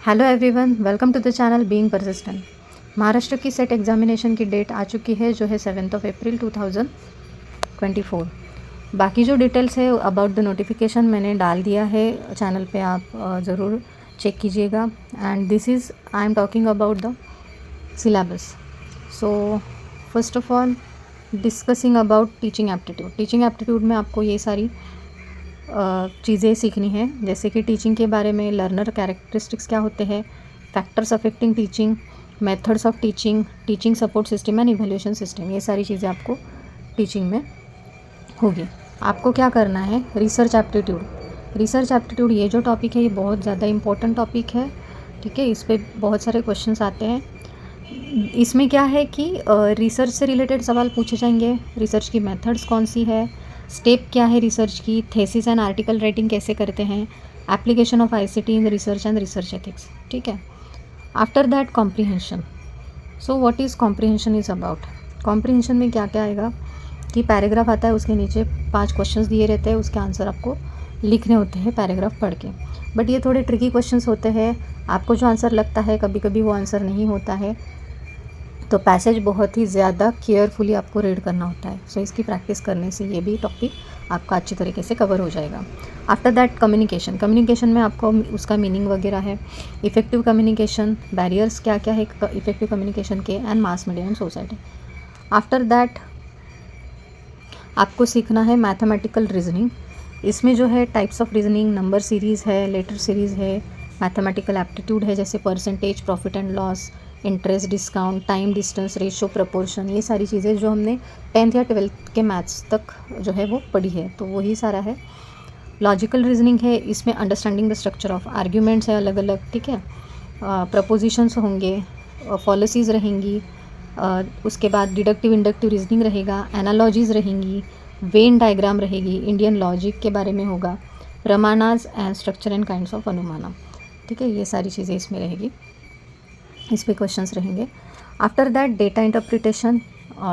Hello everyone, welcome to the channel being persistent. Maharashtra की set examination की date आ चुकी है जो है 7 अप्रैल 2024। बाकी जो डिटेल्स है अबाउट द नोटिफिकेशन मैंने डाल दिया है चैनल पे, आप ज़रूर चेक कीजिएगा। And this is I am talking about the syllabus. So first of all discussing about teaching aptitude. Teaching aptitude में आपको ये सारी चीज़ें सीखनी है, जैसे कि टीचिंग के बारे में लर्नर कैरेक्टरिस्टिक्स क्या होते हैं, factors affecting teaching, methods of teaching, teaching support system and evaluation system. ये सारी चीज़ें आपको टीचिंग में होगी। आपको क्या करना है, रिसर्च एप्टीट्यूड। रिसर्च एप्टीट्यूड ये जो टॉपिक है ये बहुत ज़्यादा इम्पोर्टेंट टॉपिक है, ठीक है। इस पर बहुत सारे क्वेश्चंस आते हैं। इसमें क्या है कि रिसर्च से रिलेटेड सवाल पूछे जाएंगे। रिसर्च की मेथड्स कौन सी है, स्टेप क्या है रिसर्च की, थेसिस एंड आर्टिकल राइटिंग कैसे करते हैं, application of ICT in research and research ethics, ठीक है। After that comprehension. So what is comprehension is about. Comprehension में क्या क्या आएगा कि पैराग्राफ आता है, उसके नीचे 5 क्वेश्चंस दिए रहते हैं, उसके आंसर आपको लिखने होते हैं पैराग्राफ पढ़ के। बट ये थोड़े ट्रिकी क्वेश्चंस होते हैं, आपको जो आंसर लगता है कभी कभी वो आंसर नहीं होता है, तो पैसेज बहुत ही ज़्यादा केयरफुली आपको रीड करना होता है। सो इसकी प्रैक्टिस करने से ये भी टॉपिक आपका अच्छी तरीके से कवर हो जाएगा। After that communication. कम्युनिकेशन में आपको उसका मीनिंग वगैरह है, इफ़ेक्टिव कम्युनिकेशन, बैरियर्स क्या क्या है इफ़ेक्टिव कम्युनिकेशन के, and mass media and society. After that आपको सीखना है मैथमेटिकल रीजनिंग। इसमें जो है types of reasoning, number series है, लेटर सीरीज़ है, मैथमेटिकल एप्टीट्यूड है जैसे percentage, profit and loss, interest, discount, time, distance, ratio, proportion. ये सारी चीज़ें जो हमने 10th या 12th के मैथ्स तक जो है वो पढ़ी है, तो वही सारा है। लॉजिकल रीजनिंग है, इसमें understanding the structure of arguments है अलग अलग, ठीक है। प्रपोजिशंस होंगे, फॉलोसीज़ रहेंगी, उसके बाद डिडक्टिव इंडक्टिव रीजनिंग रहेगा, एनालॉजीज़ रहेंगी, वेन डायग्राम रहेगी, इंडियन लॉजिक के बारे में होगा, प्रमाणास and structure and kinds of अनुमानम, ठीक है। ये सारी चीज़ें इसमें रहेगी, इस पे क्वेश्चंस रहेंगे। After that data interpretation.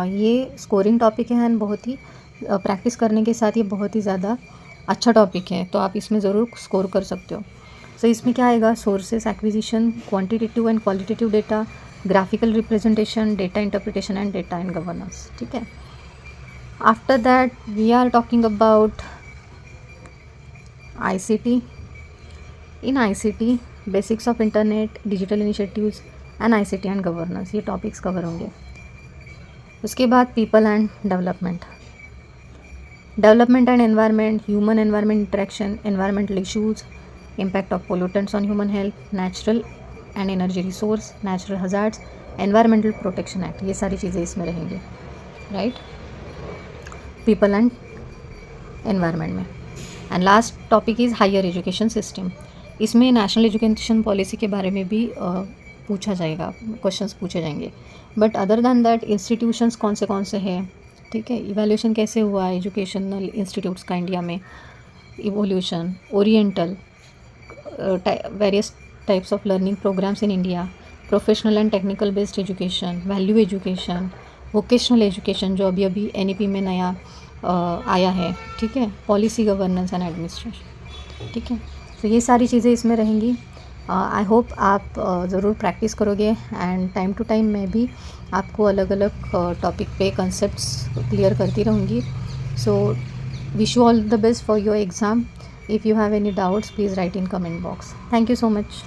ये स्कोरिंग टॉपिक है एंड बहुत ही प्रैक्टिस करने के साथ ये बहुत ही ज़्यादा अच्छा टॉपिक है, तो आप इसमें ज़रूर स्कोर कर सकते हो। सो इसमें क्या आएगा, sources acquisition, quantitative and qualitative data, graphical representation, data interpretation and data and governance, ठीक है। After that we are talking about ICT। In ICT basics of internet, digital initiatives and ICT and governance, ये topics cover होंगे। उसके बाद people and development, development and environment, human environment interaction, environmental issues, impact of pollutants on human health, natural and energy resource, natural hazards, environmental protection act. ये सारी चीज़ें इसमें रहेंगी, right, people and environment में। And last topic is higher education system. इसमें national education policy के बारे में भी पूछा जाएगा, क्वेश्चंस पूछे जाएंगे। But other than that institutions कौन से हैं, ठीक है, इवैल्यूएशन कैसे हुआ एजुकेशनल इंस्टीट्यूट्स का इंडिया में, evolution, oriental, various types of learning programs in India, professional and technical based education, value education, vocational education जो अभी NEP में नया आया है, ठीक है, पॉलिसी गवर्नेंस एंड एडमिनिस्ट्रेशन, ठीक है। तो ये सारी चीज़ें इसमें रहेंगी। आई होप आप ज़रूर प्रैक्टिस करोगे, एंड टाइम टू टाइम मैं भी आपको अलग अलग टॉपिक पे कंसेप्ट्स क्लियर करती रहूँगी। So wish you all the best for your exam. If you have any doubts please write in comment box. Thank you so much.